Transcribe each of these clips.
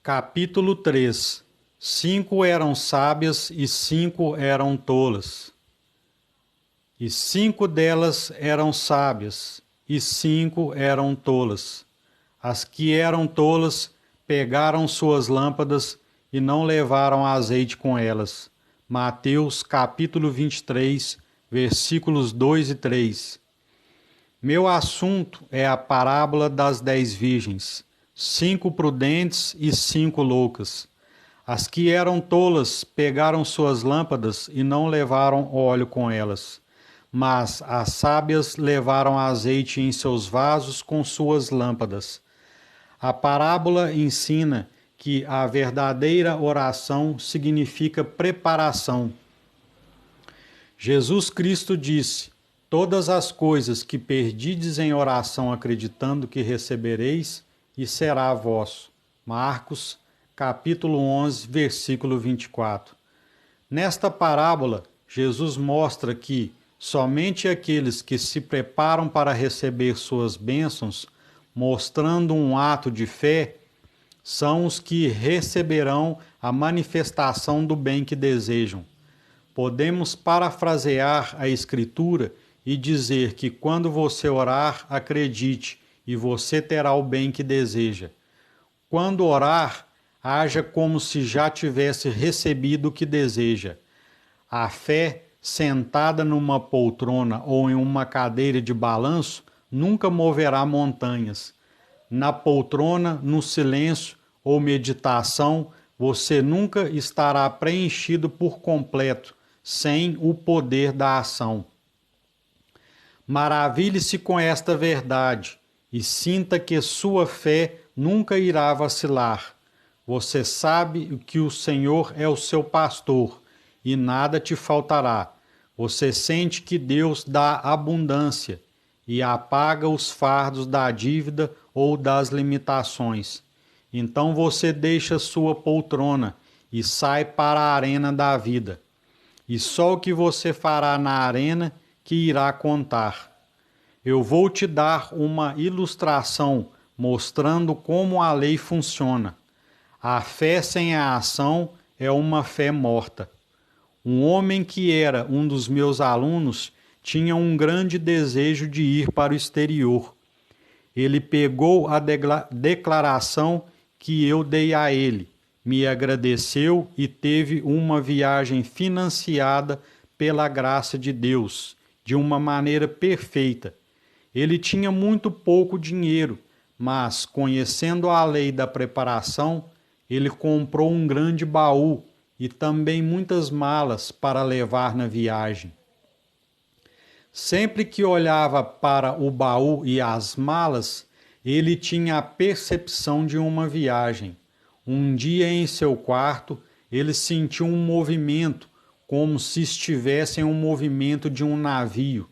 Capítulo 3. 5 eram sábias e 5 eram tolas. E 5 delas eram sábias e 5 eram tolas. As que eram tolas pegaram suas lâmpadas e não levaram azeite com elas. Mateus capítulo 23, versículos 2 e 3. Meu assunto é a parábola das 10 virgens, 5 prudentes e 5 loucas. As que eram tolas pegaram suas lâmpadas e não levaram óleo com elas, mas as sábias levaram azeite em seus vasos com suas lâmpadas. A parábola ensina que a verdadeira oração significa preparação. Jesus Cristo disse: todas as coisas que perdides em oração acreditando que recebereis, e será vosso. Marcos, capítulo 11, versículo 24. Nesta parábola, Jesus mostra que somente aqueles que se preparam para receber suas bênçãos, mostrando um ato de fé, são os que receberão a manifestação do bem que desejam. Podemos parafrasear a Escritura e dizer que quando você orar, acredite e você terá o bem que deseja. Quando orar, haja como se já tivesse recebido o que deseja. A fé, sentada numa poltrona ou em uma cadeira de balanço, nunca moverá montanhas. Na poltrona, no silêncio ou meditação, você nunca estará preenchido por completo, sem o poder da ação. Maravilhe-se com esta verdade e sinta que sua fé nunca irá vacilar. Você sabe que o Senhor é o seu pastor e nada te faltará. Você sente que Deus dá abundância e apaga os fardos da dívida ou das limitações. Então você deixa sua poltrona e sai para a arena da vida. E só o que você fará na arena que irá contar. Eu vou te dar uma ilustração mostrando como a lei funciona. A fé sem a ação é uma fé morta. Um homem que era um dos meus alunos tinha um grande desejo de ir para o exterior. Ele pegou a declaração que eu dei a ele, me agradeceu e teve uma viagem financiada pela graça de Deus, de uma maneira perfeita. Ele tinha muito pouco dinheiro, mas, conhecendo a lei da preparação, ele comprou um grande baú e também muitas malas para levar na viagem. Sempre que olhava para o baú e as malas, ele tinha a percepção de uma viagem. Um dia em seu quarto, ele sentiu um movimento, como se estivesse em um movimento de um navio.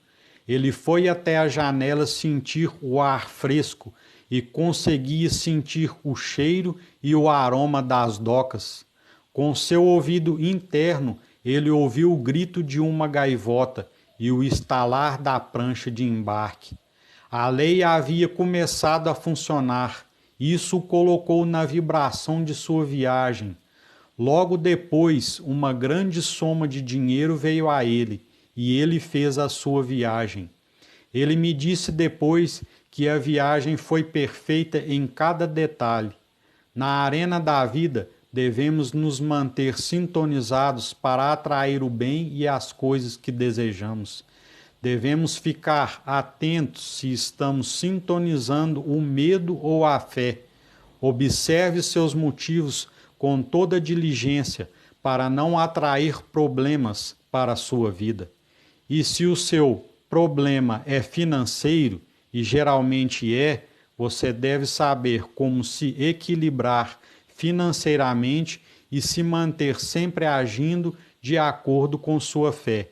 Ele foi até a janela sentir o ar fresco e conseguia sentir o cheiro e o aroma das docas. Com seu ouvido interno, ele ouviu o grito de uma gaivota e o estalar da prancha de embarque. A lei havia começado a funcionar. Isso o colocou na vibração de sua viagem. Logo depois, uma grande soma de dinheiro veio a ele e ele fez a sua viagem. Ele me disse depois que a viagem foi perfeita em cada detalhe. Na arena da vida, devemos nos manter sintonizados para atrair o bem e as coisas que desejamos. Devemos ficar atentos se estamos sintonizando o medo ou a fé. Observe seus motivos com toda diligência para não atrair problemas para a sua vida. E se o seu problema é financeiro, e geralmente é, você deve saber como se equilibrar financeiramente e se manter sempre agindo de acordo com sua fé.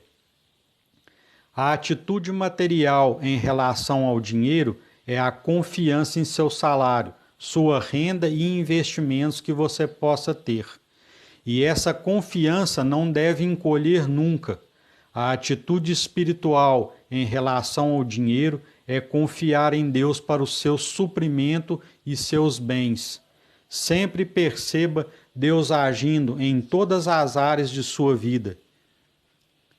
A atitude material em relação ao dinheiro é a confiança em seu salário, sua renda e investimentos que você possa ter. E essa confiança não deve encolher nunca. A atitude espiritual em relação ao dinheiro é confiar em Deus para o seu suprimento e seus bens. Sempre perceba Deus agindo em todas as áreas de sua vida.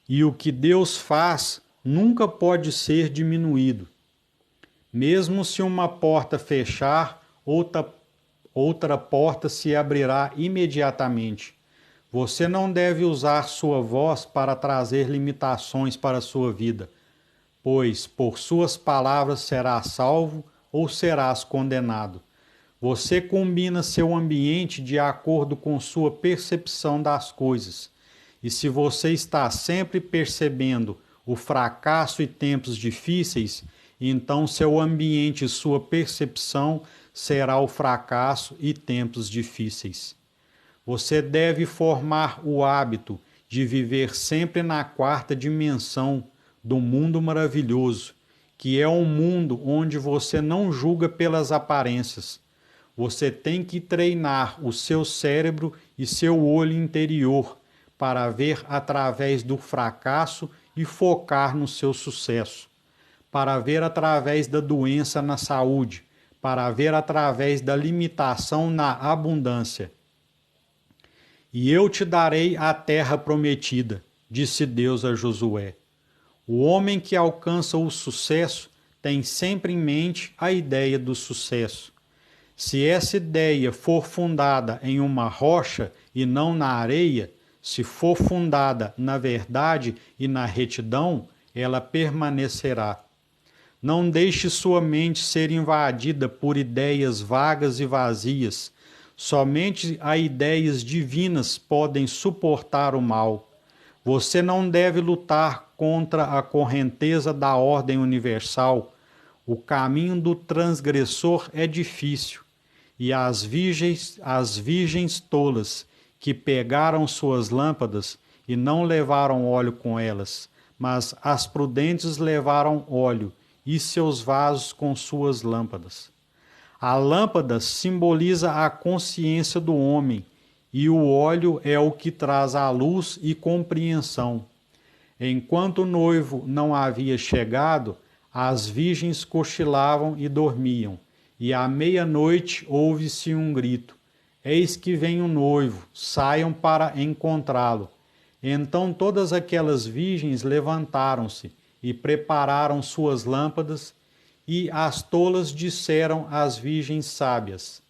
E o que Deus faz nunca pode ser diminuído. Mesmo se uma porta fechar, outra porta se abrirá imediatamente. Você não deve usar sua voz para trazer limitações para a sua vida, pois por suas palavras serás salvo ou serás condenado. Você combina seu ambiente de acordo com sua percepção das coisas. E se você está sempre percebendo o fracasso e tempos difíceis, então seu ambiente e sua percepção será o fracasso e tempos difíceis. Você deve formar o hábito de viver sempre na quarta dimensão do mundo maravilhoso, que é um mundo onde você não julga pelas aparências. Você tem que treinar o seu cérebro e seu olho interior para ver através do fracasso e focar no seu sucesso, para ver através da doença na saúde, para ver através da limitação na abundância. E eu te darei a terra prometida, disse Deus a Josué. O homem que alcança o sucesso tem sempre em mente a ideia do sucesso. Se essa ideia for fundada em uma rocha e não na areia, se for fundada na verdade e na retidão, ela permanecerá. Não deixe sua mente ser invadida por ideias vagas e vazias. Somente as ideias divinas podem suportar o mal. Você não deve lutar contra a correnteza da ordem universal. O caminho do transgressor é difícil, e as virgens tolas que pegaram suas lâmpadas e não levaram óleo com elas, mas as prudentes levaram óleo e seus vasos com suas lâmpadas. A lâmpada simboliza a consciência do homem, e o óleo é o que traz a luz e compreensão. Enquanto o noivo não havia chegado, as virgens cochilavam e dormiam, e à meia-noite ouve-se um grito: eis que vem o noivo, saiam para encontrá-lo. Então todas aquelas virgens levantaram-se e prepararam suas lâmpadas, e as tolas disseram às virgens sábias: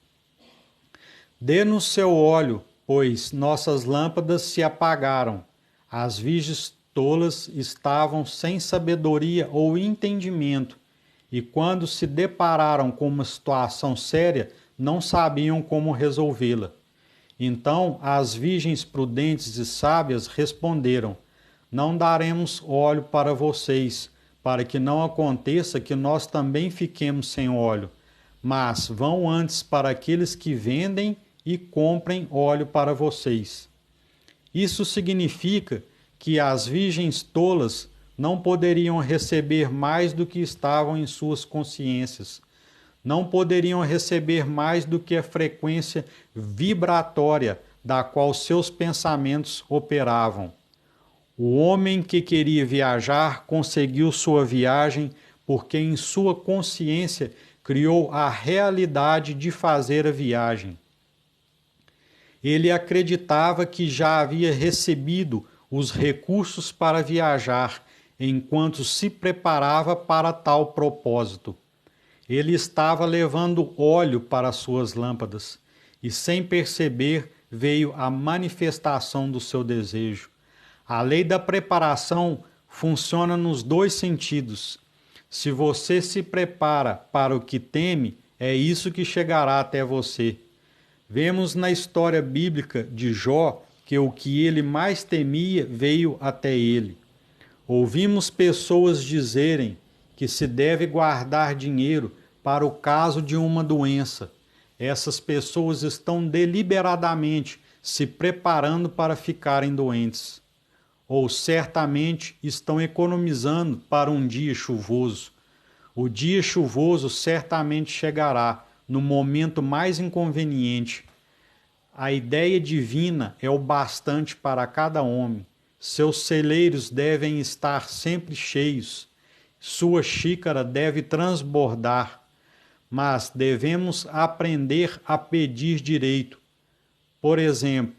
dê-nos seu óleo, pois nossas lâmpadas se apagaram. As virgens tolas estavam sem sabedoria ou entendimento, e quando se depararam com uma situação séria, não sabiam como resolvê-la. Então as virgens prudentes e sábias responderam: não daremos óleo para vocês, para que não aconteça que nós também fiquemos sem óleo, mas vão antes para aqueles que vendem e comprem óleo para vocês. Isso significa que as virgens tolas não poderiam receber mais do que estavam em suas consciências, não poderiam receber mais do que a frequência vibratória da qual seus pensamentos operavam. O homem que queria viajar conseguiu sua viagem porque em sua consciência criou a realidade de fazer a viagem. Ele acreditava que já havia recebido os recursos para viajar enquanto se preparava para tal propósito. Ele estava levando óleo para suas lâmpadas e, sem perceber, veio a manifestação do seu desejo. A lei da preparação funciona nos dois sentidos. Se você se prepara para o que teme, é isso que chegará até você. Vemos na história bíblica de Jó que o que ele mais temia veio até ele. Ouvimos pessoas dizerem que se deve guardar dinheiro para o caso de uma doença. Essas pessoas estão deliberadamente se preparando para ficarem doentes. Ou certamente estão economizando para um dia chuvoso. O dia chuvoso certamente chegará no momento mais inconveniente. A ideia divina é o bastante para cada homem. Seus celeiros devem estar sempre cheios. Sua xícara deve transbordar. mas devemos aprender a pedir direito. Por exemplo,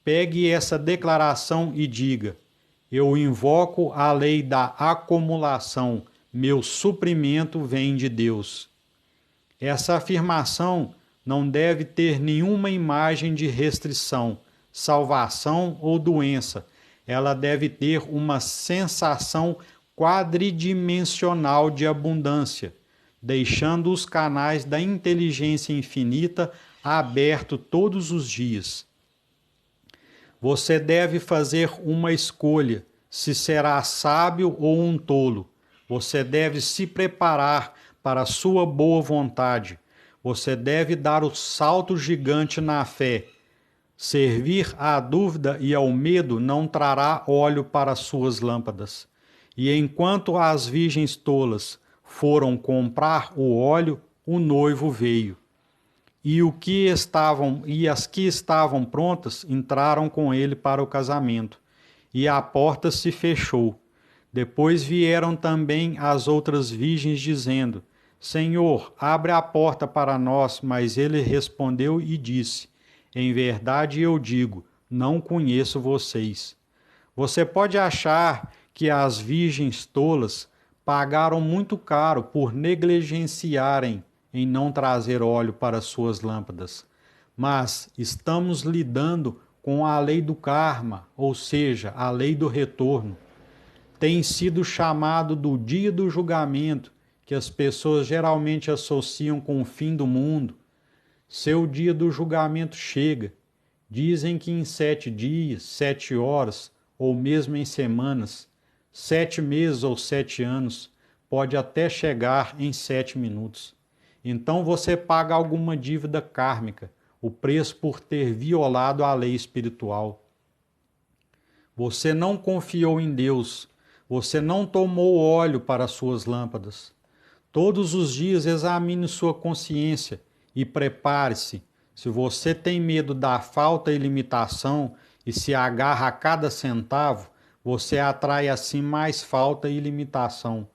pegue essa declaração e diga: eu invoco a lei da acumulação, meu suprimento vem de Deus. Essa afirmação não deve ter nenhuma imagem de restrição, salvação ou doença. Ela deve ter uma sensação quadridimensional de abundância, deixando os canais da inteligência infinita abertos todos os dias. Você deve fazer uma escolha, se será sábio ou um tolo. Você deve se preparar para a sua boa vontade. Você deve dar o salto gigante na fé. Servir à dúvida e ao medo não trará óleo para suas lâmpadas. E enquanto as virgens tolas foram comprar o óleo, o noivo veio. E as que estavam prontas entraram com ele para o casamento, e a porta se fechou. Depois vieram também as outras virgens, dizendo: Senhor, abre a porta para nós. Mas ele respondeu e disse: em verdade eu digo, não conheço vocês. Você pode achar que as virgens tolas pagaram muito caro por negligenciarem em não trazer óleo para suas lâmpadas. Mas estamos lidando com a lei do karma, ou seja, a lei do retorno. Tem sido chamado do dia do julgamento, que as pessoas geralmente associam com o fim do mundo. Seu dia do julgamento chega. Dizem que em 7 dias, 7 horas, ou mesmo em semanas, 7 meses ou 7 anos, pode até chegar em 7 minutos. Então você paga alguma dívida kármica, o preço por ter violado a lei espiritual. Você não confiou em Deus, você não tomou óleo para suas lâmpadas. Todos os dias examine sua consciência e prepare-se. Se você tem medo da falta e limitação e se agarra a cada centavo, você atrai assim mais falta e limitação.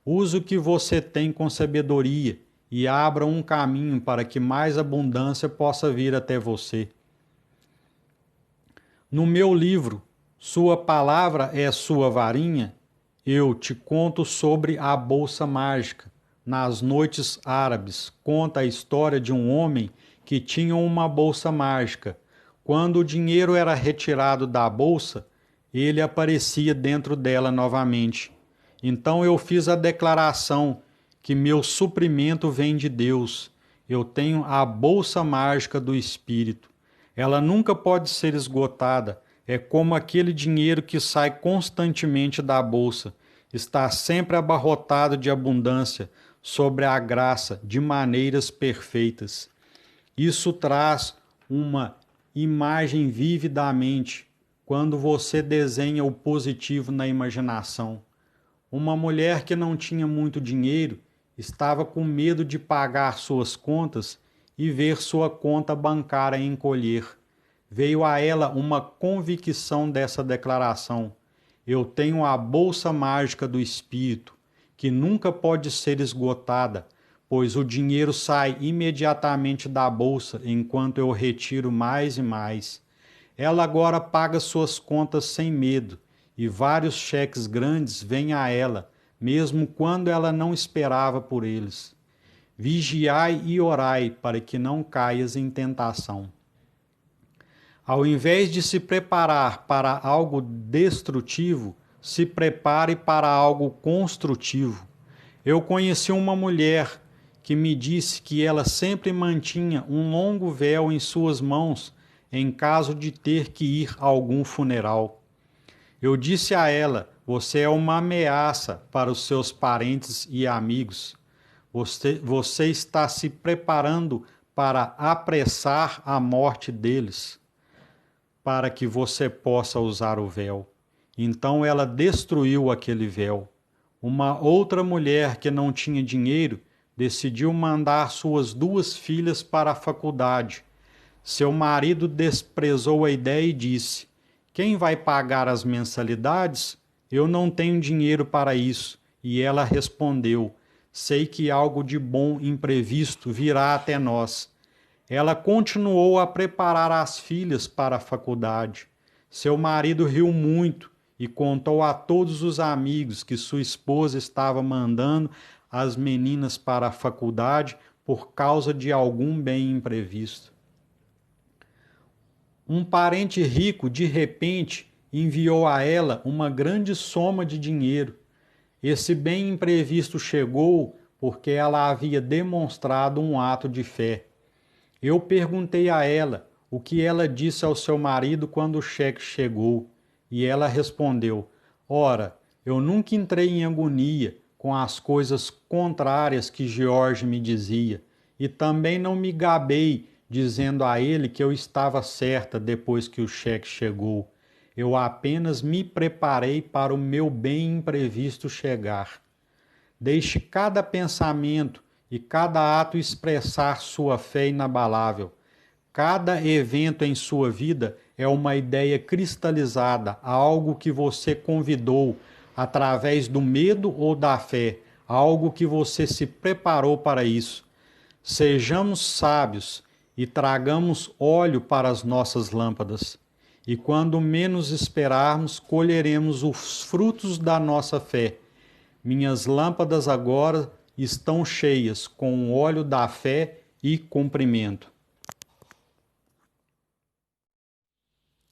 Use o que você tem com sabedoria e abra um caminho para que mais abundância possa vir até você. No meu livro, Sua Palavra é Sua Varinha, eu te conto sobre a Bolsa Mágica. Nas noites árabes, conta a história de um homem que tinha uma bolsa mágica. Quando o dinheiro era retirado da bolsa, ele aparecia dentro dela novamente. Então eu fiz a declaração que meu suprimento vem de Deus. Eu tenho a bolsa mágica do Espírito. Ela nunca pode ser esgotada. É como aquele dinheiro que sai constantemente da bolsa. Está sempre abarrotado de abundância sobre a graça de maneiras perfeitas. Isso traz uma imagem vividamente quando você desenha o positivo na imaginação. Uma mulher que não tinha muito dinheiro estava com medo de pagar suas contas e ver sua conta bancária encolher. Veio a ela uma convicção dessa declaração: eu tenho a bolsa mágica do Espírito, que nunca pode ser esgotada, pois o dinheiro sai imediatamente da bolsa enquanto eu retiro mais e mais. Ela agora paga suas contas sem medo, e vários cheques grandes vêm a ela, mesmo quando ela não esperava por eles. Vigiai e orai para que não caias em tentação. Ao invés de se preparar para algo destrutivo, se prepare para algo construtivo. Eu conheci uma mulher que me disse que ela sempre mantinha um longo véu em suas mãos em caso de ter que ir a algum funeral. Eu disse a ela: você é uma ameaça para os seus parentes e amigos. Você está se preparando para apressar a morte deles, para que você possa usar o véu. Então ela destruiu aquele véu. Uma outra mulher que não tinha dinheiro decidiu mandar suas 2 filhas para a faculdade. Seu marido desprezou a ideia e disse: quem vai pagar as mensalidades? Eu não tenho dinheiro para isso. E ela respondeu: sei que algo de bom imprevisto virá até nós. Ela continuou a preparar as filhas para a faculdade. Seu marido riu muito e contou a todos os amigos que sua esposa estava mandando as meninas para a faculdade por causa de algum bem imprevisto. Um parente rico, de repente, enviou a ela uma grande soma de dinheiro. Esse bem imprevisto chegou porque ela havia demonstrado um ato de fé. Eu perguntei a ela o que ela disse ao seu marido quando o cheque chegou, e ela respondeu: ora, eu nunca entrei em agonia com as coisas contrárias que George me dizia, e também não me gabei dizendo a ele que eu estava certa depois que o cheque chegou. Eu apenas me preparei para o meu bem imprevisto chegar. Deixe cada pensamento e cada ato expressar sua fé inabalável. Cada evento em sua vida é uma ideia cristalizada, algo que você convidou através do medo ou da fé, algo que você se preparou para isso. Sejamos sábios e tragamos óleo para as nossas lâmpadas. E quando menos esperarmos, colheremos os frutos da nossa fé. Minhas lâmpadas agora estão cheias com o óleo da fé e cumprimento.